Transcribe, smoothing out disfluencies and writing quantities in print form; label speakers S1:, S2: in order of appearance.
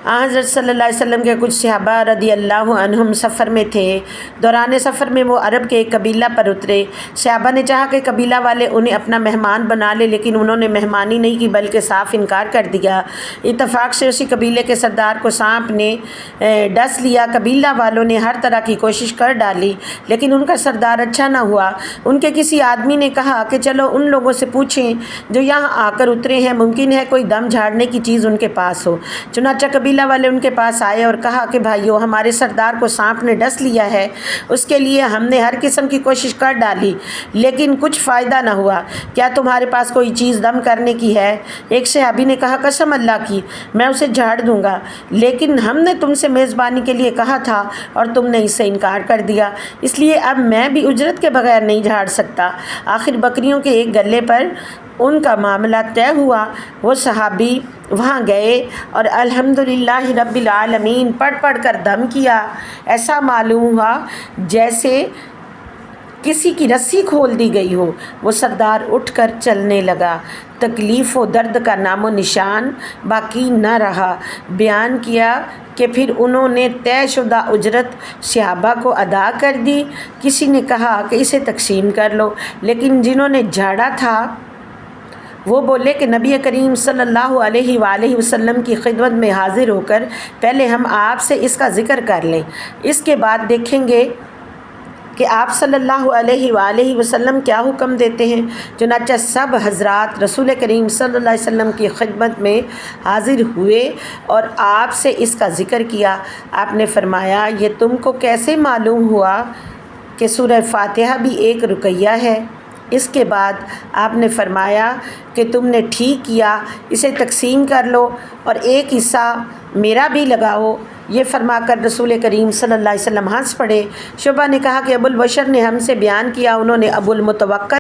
S1: حضرت صلی اللہ علیہ وسلم کے کچھ صحابہ رضی اللہ عنہم سفر میں تھے۔ دوران سفر میں وہ عرب کے ایک قبیلہ پر اترے۔ صحابہ نے چاہا کہ قبیلہ والے انہیں اپنا مہمان بنا لے، لیکن انہوں نے مہمانی نہیں کی بلکہ صاف انکار کر دیا۔ اتفاق سے اسی قبیلے کے سردار کو سانپ نے ڈس لیا۔ قبیلہ والوں نے ہر طرح کی کوشش کر ڈالی، لیکن ان کا سردار اچھا نہ ہوا۔ ان کے کسی آدمی نے کہا کہ چلو ان لوگوں سے پوچھیں جو یہاں آ کر اترے ہیں، ممکن ہے کوئی دم جھاڑنے کی چیز ان کے پاس ہو۔ چنانچہ قبیلہ والے ان کے پاس آئے اور کہا کہ بھائیو، ہمارے سردار کو سانپ نے ڈس لیا ہے، اس کے لیے ہم نے ہر قسم کی کوشش کر ڈالی لیکن کچھ فائدہ نہ ہوا۔ کیا تمہارے پاس کوئی چیز دم کرنے کی ہے؟ ایک صحابی نے کہا قسم اللہ کی، میں اسے جھاڑ دوں گا، لیکن ہم نے تم سے میزبانی کے لیے کہا تھا اور تم نے اس سے انکار کر دیا، اس لیے اب میں بھی اجرت کے بغیر نہیں جھاڑ سکتا۔ آخر بکریوں کے ایک گلے پر ان کا معاملہ طے ہوا۔ وہ صحابی وہاں گئے اور الحمدللہ رب العالمین پڑھ کر دم کیا۔ ایسا معلوم ہوا جیسے کسی کی رسی کھول دی گئی ہو۔ وہ سردار اٹھ کر چلنے لگا۔ تکلیف و درد کا نام و نشان باقی نہ رہا۔ بیان کیا کہ پھر انہوں نے طے شدہ اجرت صحابہ کو ادا کر دی۔ کسی نے کہا کہ اسے تقسیم کر لو، لیکن جنہوں نے جھاڑا تھا وہ بولے کہ نبی کریم صلی اللہ علیہ وآلہ وسلم کی خدمت میں حاضر ہو کر پہلے ہم آپ سے اس کا ذکر کر لیں، اس کے بعد دیکھیں گے کہ آپ صلی اللہ علیہ وآلہ وسلم کیا حکم دیتے ہیں۔ چنانچہ سب حضرات رسول کریم صلی اللہ علیہ وسلم کی خدمت میں حاضر ہوئے اور آپ سے اس کا ذکر کیا۔ آپ نے فرمایا یہ تم کو کیسے معلوم ہوا کہ سورہ فاتحہ بھی ایک رقیہ ہے؟ اس کے بعد آپ نے فرمایا کہ تم نے ٹھیک کیا، اسے تقسیم کر لو اور ایک حصہ میرا بھی لگاؤ۔ یہ فرما کر رسول کریم صلی اللہ علیہ وسلم ہنس پڑے۔ شعبہ نے کہا کہ ابو البشر نے ہم سے بیان کیا، انہوں نے ابو المتوکل